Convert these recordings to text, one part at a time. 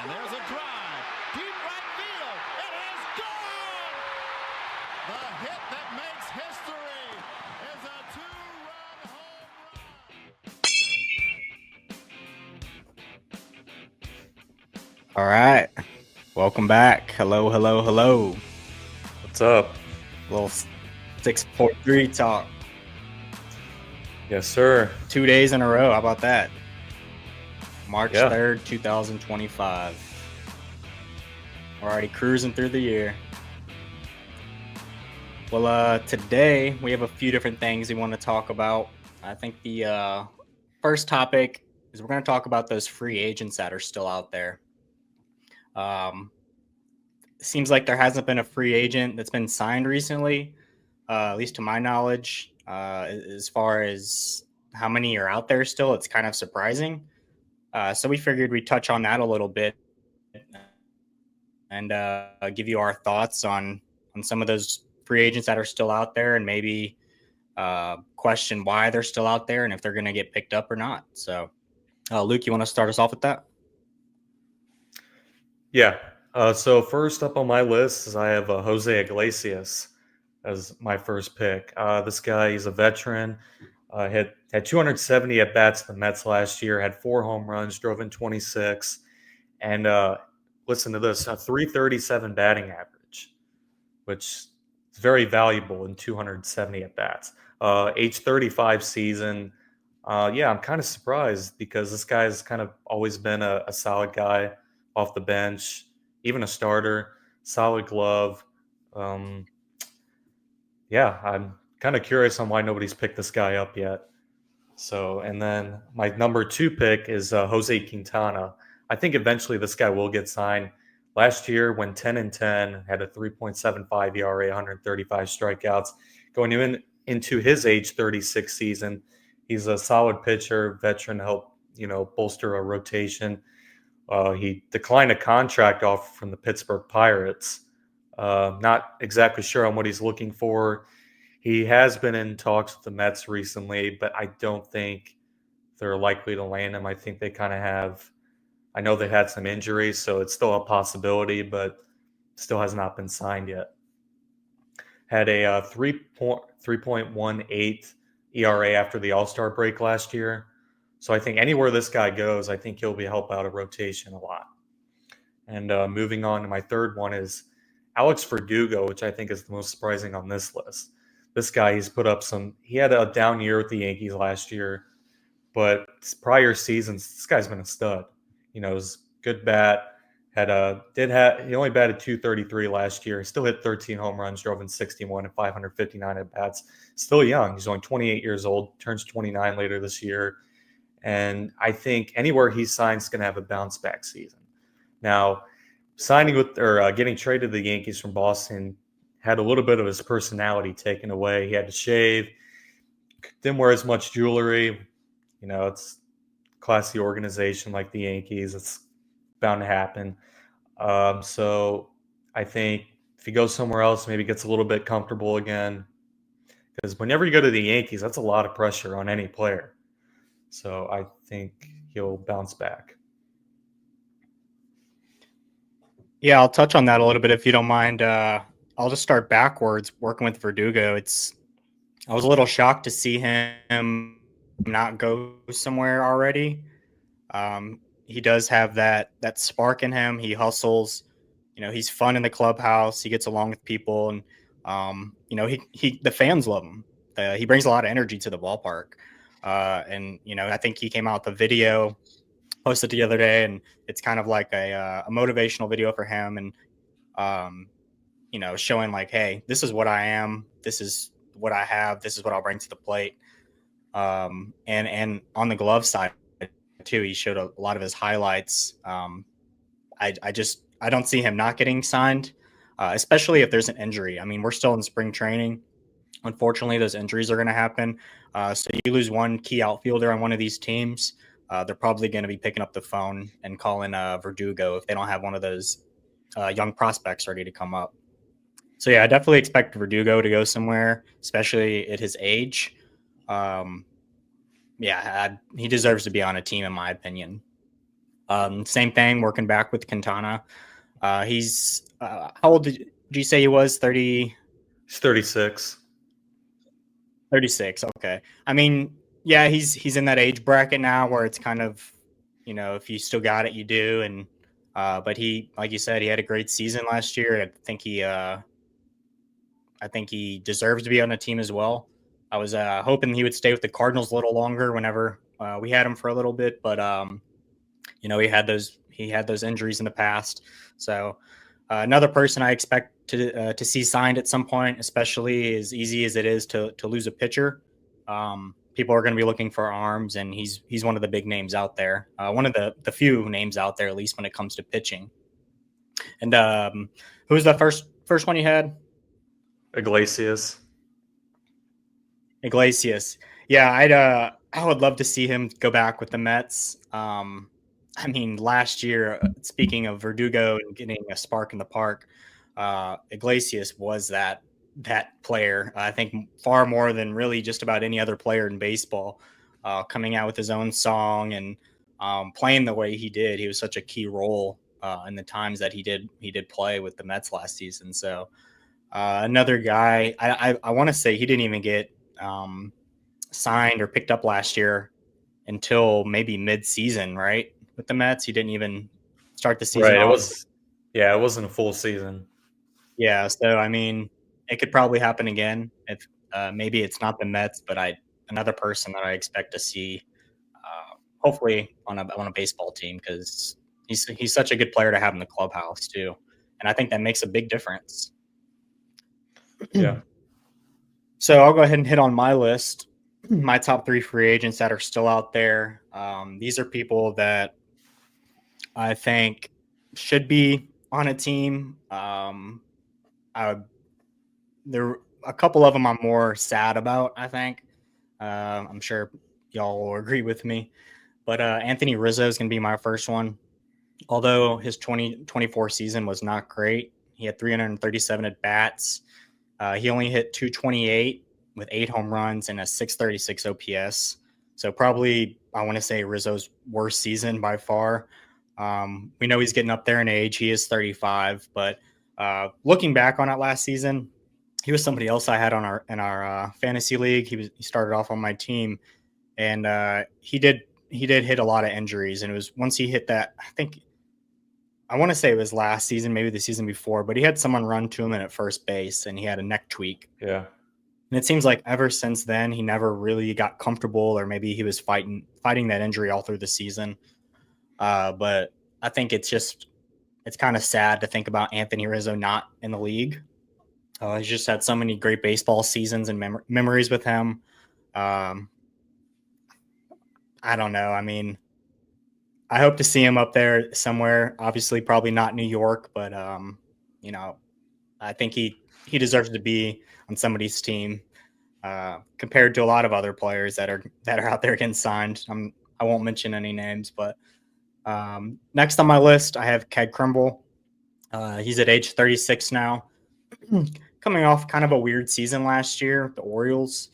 And there's a drive. Deep right field. It has gone! The hit that makes history is a two-run home run. All right. Welcome back. Hello, hello, hello. What's up? Little 643 talk. Yes, sir. 2 days in a row. How about that? March Yeah. 3rd, 2025. We're already cruising through the year. Well, today we have a few different things we want to talk about. I think the first topic is we're going to talk about those free agents that are still out there. Seems like there hasn't been a free agent that's been signed recently, at least to my knowledge. As far as how many are out there still, it's kind of surprising. So we figured we'd touch on that a little bit and give you our thoughts on some of those free agents that are still out there, and maybe question why they're still out there and if they're going to get picked up or not. So, Luke, you want to start us off with that? Yeah. So first up on my list is I have Jose Iglesias as my first pick. This guy, he's a veteran. Had 270 at bats at the Mets last year. Had 4 home runs, drove in 26, and listen to this: a 337 batting average, which is very valuable in 270 at bats. Age 35 season. Yeah, I'm kind of surprised because this guy's kind of always been a solid guy off the bench, even a starter, solid glove. Yeah, I'm kind of curious on why nobody's picked this guy up yet. So, and then my number 2 pick is Jose Quintana. I think eventually this guy will get signed. Last year, went 10-10, had a 3.75 ERA, 135 strikeouts. Going into his age 36 season, he's a solid pitcher, veteran, help bolster a rotation. He declined a contract offer from the Pittsburgh Pirates. Not exactly sure on what he's looking for. He has been in talks with the Mets recently, but I don't think they're likely to land him. I think they kind of have. I know they had some injuries, so it's still a possibility, but still has not been signed yet. Had a 3.18 ERA after the All-Star break last year. So I think anywhere this guy goes, I think he'll help out a rotation a lot. And moving on to my third one is Alex Verdugo, which I think is the most surprising on this list. This guy, he had a down year with the Yankees last year, but prior seasons, this guy's been a stud. He's good bat. He only batted .233 last year. He still hit 13 home runs, drove in 61 and 559 at bats. Still young. He's only 28 years old, turns 29 later this year. And I think anywhere he signs is going to have a bounce back season. Now, getting traded to the Yankees from Boston had a little bit of his personality taken away. He had to shave, didn't wear as much jewelry. It's a classy organization like the Yankees. It's bound to happen. So I think if he goes somewhere else, maybe gets a little bit comfortable again. Because whenever you go to the Yankees, that's a lot of pressure on any player. So I think he'll bounce back. Yeah, I'll touch on that a little bit if you don't mind. I'll just start backwards working with Verdugo. I was a little shocked to see him not go somewhere already. He does have that spark in him. He hustles. He's fun in the clubhouse. He gets along with people, and the fans love him. He brings a lot of energy to the ballpark. And I think he came out with a video posted the other day, and it's kind of like a motivational video for him, and showing like, hey, this is what I am, this is what I have, this is what I'll bring to the plate. And on the glove side too, he showed a lot of his highlights. I don't see him not getting signed, especially if there's an injury. I mean, we're still in spring training. Unfortunately, those injuries are going to happen. So you lose one key outfielder on one of these teams, they're probably going to be picking up the phone and calling Verdugo if they don't have one of those young prospects ready to come up. So, yeah, I definitely expect Verdugo to go somewhere, especially at his age. He deserves to be on a team, in my opinion. Same thing, working back with Quintana. He's how old did you say he was? 30? He's 36. 36. Okay. I mean, yeah, he's in that age bracket now where it's kind of, if you still got it, you do. And but he, like you said, he had a great season last year. I think he deserves to be on a team as well. I was hoping he would stay with the Cardinals a little longer whenever we had him for a little bit, but he had those injuries in the past. So another person I expect to see signed at some point, especially as easy as it is to lose a pitcher. People are going to be looking for arms, and he's one of the big names out there. One of the few names out there, at least when it comes to pitching. And who was the first one you had? Iglesias. Yeah, I would love to see him go back with the Mets. I mean, last year, speaking of Verdugo and getting a spark in the park, Iglesias was that player. I think far more than really just about any other player in baseball, coming out with his own song and playing the way he did. He was such a key role in the times that he did play with the Mets last season. So another guy, I want to say he didn't even get signed or picked up last year until maybe mid-season, right? With the Mets, he didn't even start the season Right. off. It wasn't a full season. Yeah, so I mean, it could probably happen again if maybe it's not the Mets, but another person that I expect to see, hopefully on a baseball team, because he's such a good player to have in the clubhouse too, and I think that makes a big difference. Yeah. So I'll go ahead and hit on my list, my top 3 free agents that are still out there. These are people that I think should be on a team. There a couple of them I'm more sad about, I think. I'm sure y'all will agree with me. But Anthony Rizzo is going to be my first one. Although his 2024 season was not great, he had 337 at bats. He only hit 228 with 8 home runs and a 636 OPS. So probably I want to say Rizzo's worst season by far. We know he's getting up there in age. He is 35, but looking back on it last season, he was somebody else I had in our fantasy league. He started off on my team, and he did hit a lot of injuries. And it was once he hit that, I want to say it was last season, maybe the season before, but he had someone run to him in at first base, and he had a neck tweak. Yeah. And it seems like ever since then, he never really got comfortable, or maybe he was fighting that injury all through the season. But I think it's kind of sad to think about Anthony Rizzo not in the league. He's just had so many great baseball seasons and memories with him. I don't know. I mean, I hope to see him up there somewhere. Obviously, probably not New York, but I think he deserves to be on somebody's team compared to a lot of other players that are out there getting signed. I won't mention any names, but next on my list, I have Craig Kimbrel. He's at age 36 now, coming off kind of a weird season last year, the Orioles.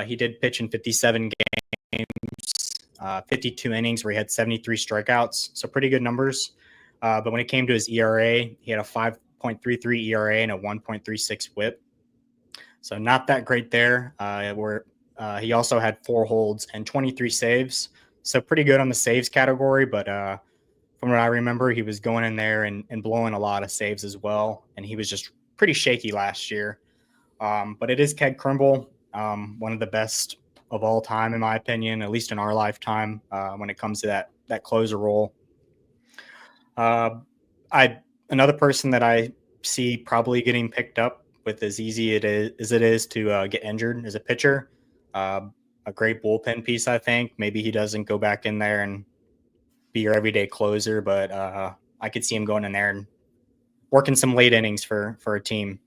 He did pitch in 57 games, 52 innings where he had 73 strikeouts, so pretty good numbers. But when it came to his ERA, he had a 5.33 ERA and a 1.36 WHIP. So not that great there. Where he also had 4 holds and 23 saves, so pretty good on the saves category. But from what I remember, he was going in there and blowing a lot of saves as well, and he was just pretty shaky last year. But it is Craig Kimbrel, one of the best of all time, in my opinion, at least in our lifetime, when it comes to that closer role. Another person that I see probably getting picked up with as easy as it is to get injured as a pitcher. A great bullpen piece, I think. Maybe he doesn't go back in there and be your everyday closer, but I could see him going in there and working some late innings for a team.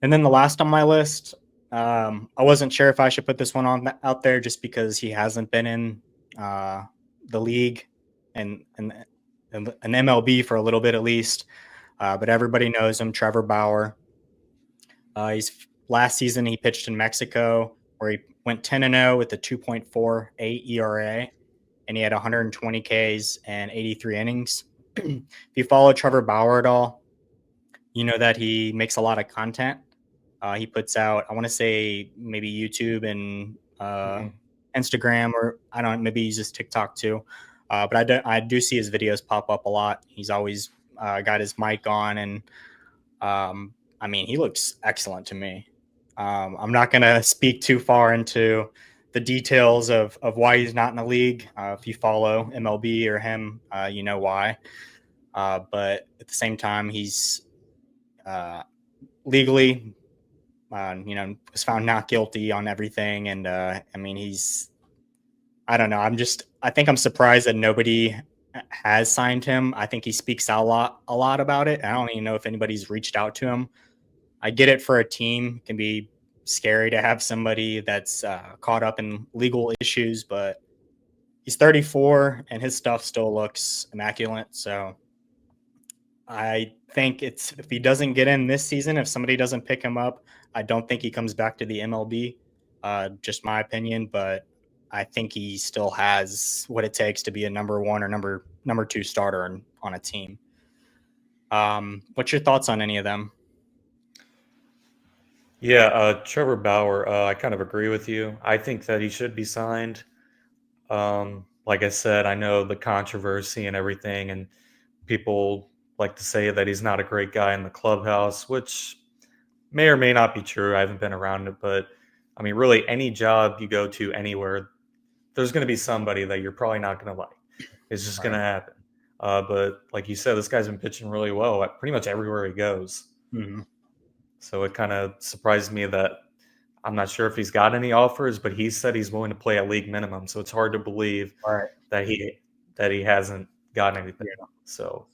And then the last on my list, I wasn't sure if I should put this one out there just because he hasn't been in the league and an MLB for a little bit at least. But everybody knows him, Trevor Bauer. Last season he pitched in Mexico where he went 10-0 with a 2.48 ERA. and he had 120 Ks and 83 innings. If you follow Trevor Bauer at all, you know that he makes a lot of content. He puts out, I want to say, maybe YouTube and Instagram, or I don't know, maybe he uses TikTok too. But I do see his videos pop up a lot. He's always got his mic on, and I mean, he looks excellent to me. I'm not going to speak too far into the details of why he's not in the league. If you follow MLB or him, you know why. But at the same time, he's legally, was found not guilty on everything. And I mean, I don't know. I think I'm surprised that nobody has signed him. I think he speaks out a lot about it. I don't even know if anybody's reached out to him. I get it, for a team it can be scary to have somebody that's caught up in legal issues, but he's 34 and his stuff still looks immaculate. So I think if he doesn't get in this season, if somebody doesn't pick him up, I don't think he comes back to the MLB. Just my opinion, but I think he still has what it takes to be a number one or number two starter on a team. What's your thoughts on any of them? Yeah, Trevor Bauer, I kind of agree with you. I think that he should be signed. Like I said, I know the controversy and everything, and people like to say that he's not a great guy in the clubhouse, which may or may not be true. I haven't been around it, but I mean, really, any job you go to anywhere, there's going to be somebody that you're probably not going to like. It's just going to happen. But like you said, this guy's been pitching really well at pretty much everywhere he goes. Mm-hmm. So it kind of surprised me that I'm not sure if he's got any offers, but he said he's willing to play at league minimum. So it's hard to believe that he hasn't gotten anything. Yeah. So,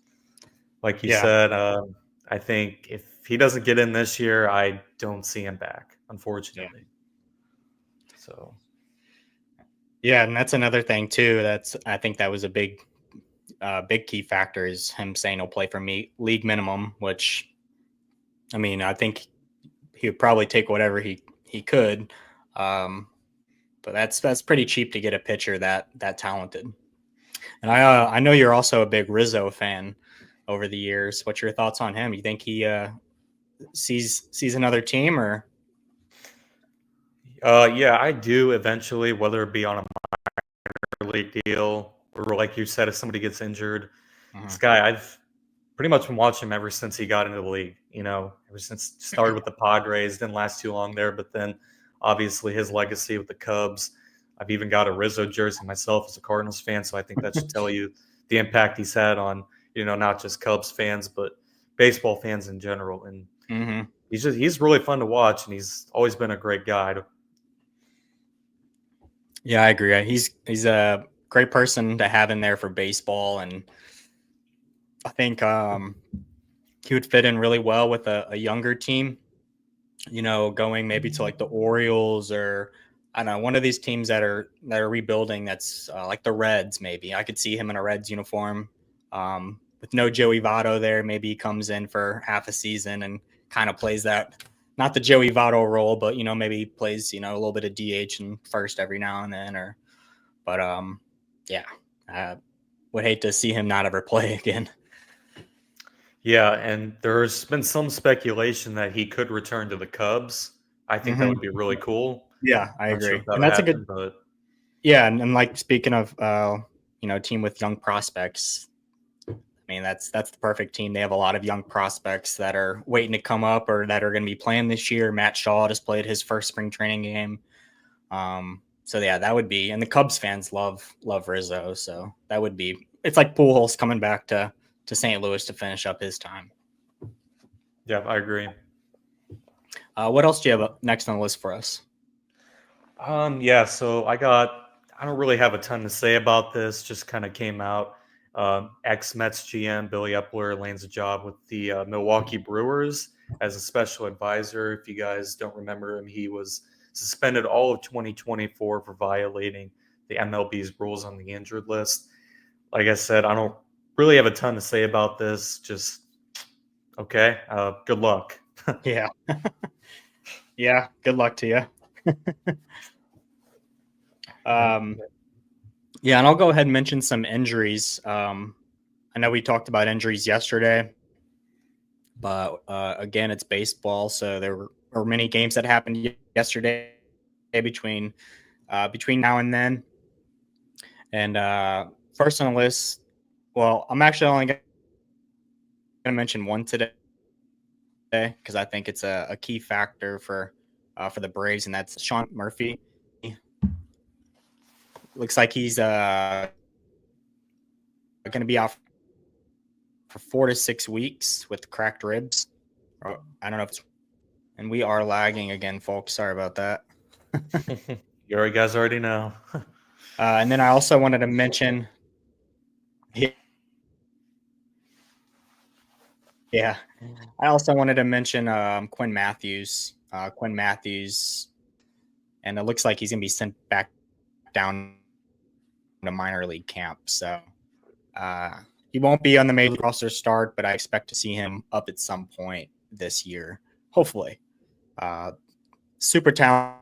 like you said, I think if he doesn't get in this year, I don't see him back, unfortunately. Yeah. So, yeah, and that's another thing too. I think that was a big key factor, is him saying he'll play for me league minimum, which, I mean, I think he would probably take whatever he could. But that's pretty cheap to get a pitcher that talented. And I know you're also a big Rizzo fan over the years. What's your thoughts on him? You think he sees another team, or? Yeah, I do eventually, whether it be on a minor league deal or, like you said, if somebody gets injured. This guy, I've pretty much been watching him ever since he got into the league. Ever since started with the Padres, didn't last too long there, but then obviously his legacy with the Cubs. I've even got a Rizzo jersey myself as a Cardinals fan, so I think that should tell you the impact he's had on, not just Cubs fans, but baseball fans in general. And he's really fun to watch, and he's always been a great guy. Yeah, I agree. He's a great person to have in there for baseball, and I think he would fit in really well with a younger team, going maybe to like the Orioles, or I don't know, one of these teams that are rebuilding, that's like the Reds. Maybe I could see him in a Reds uniform with no Joey Votto there. Maybe he comes in for half a season and kind of plays that, not the Joey Votto role, but maybe plays a little bit of DH and first every now and then, I would hate to see him not ever play again. Yeah, and there's been some speculation that he could return to the Cubs. I think that would be really cool. Yeah, I agree. Sure, and that's a good. Yeah, and like, speaking of team with young prospects, I mean, that's the perfect team. They have a lot of young prospects that are waiting to come up or that are going to be playing this year. Matt Shaw just played his first spring training game. So yeah, that would be, and the Cubs fans love Rizzo. So that would be, it's like Pujols coming back to St. Louis to finish up his time. Yeah, I agree. What else do you have next on the list for us? Yeah, so I don't really have a ton to say about this. Just kind of came out. Ex-Mets GM Billy Epler lands a job with the Milwaukee Brewers as a special advisor. If you guys don't remember him, he was suspended all of 2024 for violating the MLB's rules on the injured list. Like I said, I don't really have a ton to say about this. Just, okay, good luck. Yeah. Yeah, good luck to you. Yeah, and I'll go ahead and mention some injuries. I know we talked about injuries yesterday, but again, it's baseball, so there were many games that happened yesterday between now and then. And first on the list, well, I'm actually only going to mention one today because I think it's a key factor for the Braves, and that's Sean Murphy. Looks like he's going to be out for 4 to 6 weeks with cracked ribs. I don't know if it's, and we are lagging again, folks. Sorry about that. You guys already know. And then I also wanted to mention, yeah, I also wanted to mention Quinn Matthews. And it looks like he's going to be sent back down to minor league camp. So he won't be on the major league roster start, but I expect to see him up at some point this year, hopefully. Super talented,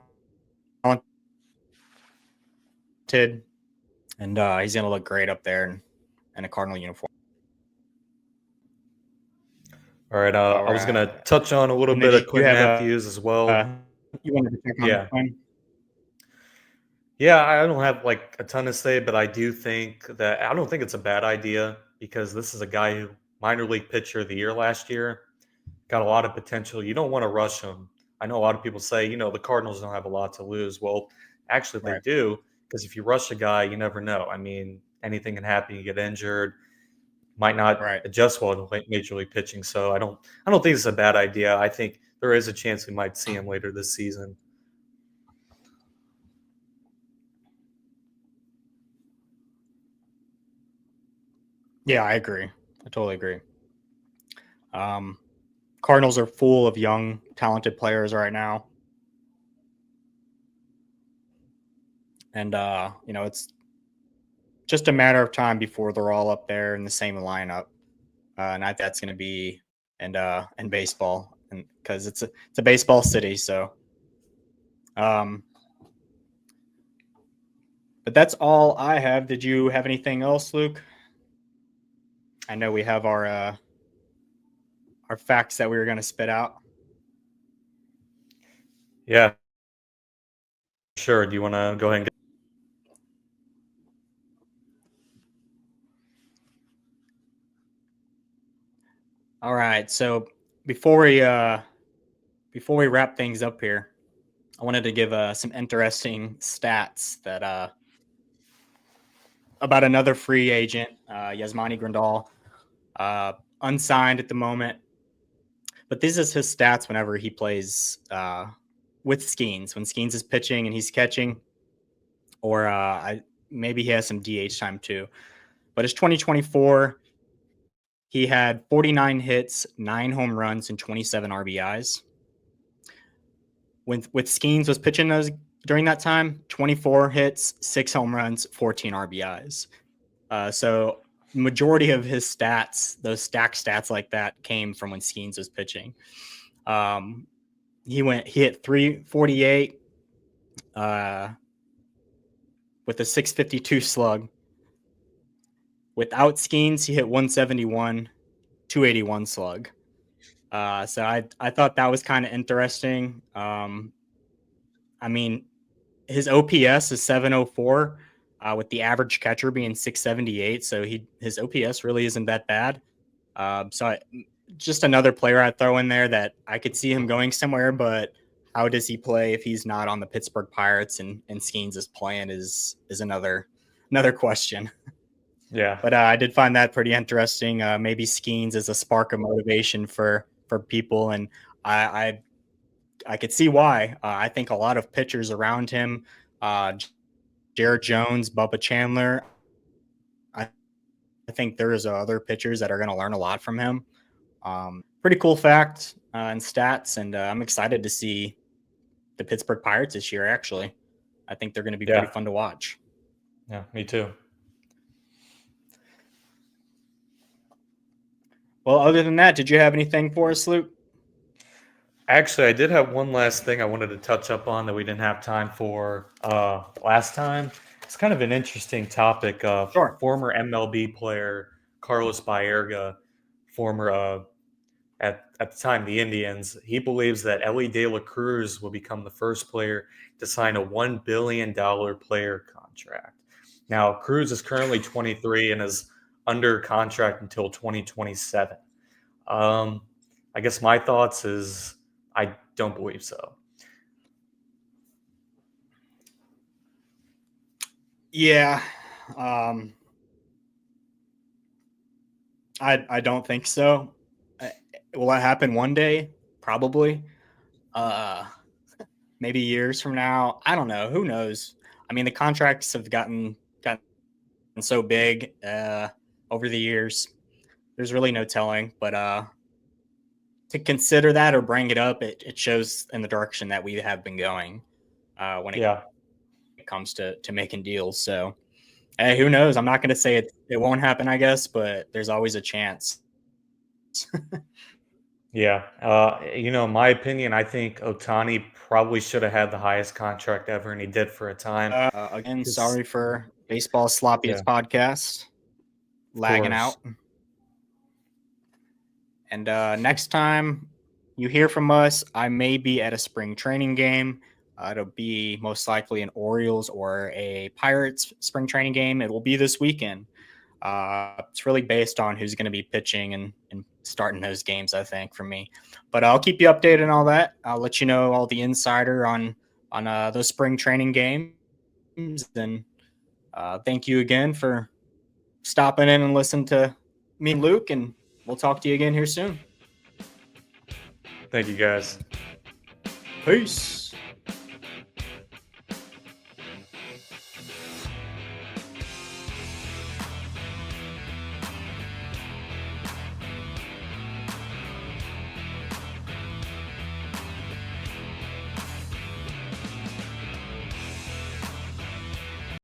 and he's going to look great up there in a Cardinal uniform. All right. I was going to touch on a little bit of Quinn Matthews as well. You wanted to check on Quinn? Yeah, I don't have like a ton to say, but I don't think it's a bad idea because this is a guy who minor league pitcher of the year last year, got a lot of potential. You don't want to rush him. I know a lot of people say, the Cardinals don't have a lot to lose. Well, actually they do, because if you rush a guy, you never know. I mean, anything can happen. You get injured, might not adjust well to major league pitching. So I don't think it's a bad idea. I think there is a chance we might see him later this season. Yeah, I agree. I totally agree. Cardinals are full of young, talented players right now. And, it's just a matter of time before they're all up there in the same lineup. And I think that's going to be in baseball, and because it's a baseball city. So, but that's all I have. Did you have anything else, Luke? I know we have our facts that we were going to spit out. Yeah, sure. Do you want to go ahead and get? All right. So before we wrap things up here, I wanted to give some interesting stats that about another free agent, Yasmani Grandal, unsigned at the moment. But this is his stats whenever he plays with Skeens, when Skeens is pitching and he's catching, or maybe he has some DH time too. But it's 2024. He had 49 hits, 9 home runs, and 27 RBIs. With Skeens was pitching those during that time, 24 hits, 6 home runs, 14 RBIs. So majority of his stats, those stacked stats like that, came from when Skeens was pitching. He hit 348 with a 652 slug. Without Skeens, he hit 171, 281 slug. So I thought that was kind of interesting. I mean, his OPS is 704, with the average catcher being 678. So his OPS really isn't that bad. Just another player I'd throw in there that I could see him going somewhere, but how does he play if he's not on the Pittsburgh Pirates and Skeens is playing is another question. Yeah. But I did find that pretty interesting. Maybe Skeens is a spark of motivation for people, and I could see why. I think a lot of pitchers around him, Jared Jones, Bubba Chandler, I think there's other pitchers that are going to learn a lot from him. Pretty cool fact and stats, and I'm excited to see the Pittsburgh Pirates this year, actually. I think they're going to be pretty fun to watch. Yeah, me too. Well, other than that, did you have anything for us, Luke? Actually, I did have one last thing I wanted to touch up on that we didn't have time for last time, It's kind of an interesting topic. Sure. Former MLB player Carlos Baerga, former at the time the Indians, he believes that Elly De La Cruz will become the first player to sign a $1 billion player contract. Now, Cruz is currently 23 and is under contract until 2027. I guess my thoughts is I don't believe so. Yeah. I don't think so. Will that happen one day? Probably. Maybe years from now. I don't know. Who knows? I mean, the contracts have gotten so big over the years. There's really no telling. But to consider that or bring it up, it shows in the direction that we have been going when it comes to making deals. So, hey, who knows? I'm not going to say it won't happen, I guess, but there's always a chance. Yeah. In my opinion, I think Otani probably should have had the highest contract ever, and he did for a time. Again, sorry for baseball sloppiest podcast lagging out. And next time you hear from us, I may be at a spring training game. It'll be most likely an Orioles or a Pirates spring training game. It will be this weekend. It's really based on who's going to be pitching and starting those games, I think, for me. But I'll keep you updated on all that. I'll let you know all the insider on those spring training games. And thank you again for stopping in and listening to me and Luke, and we'll talk to you again here soon. Thank you, guys. Peace.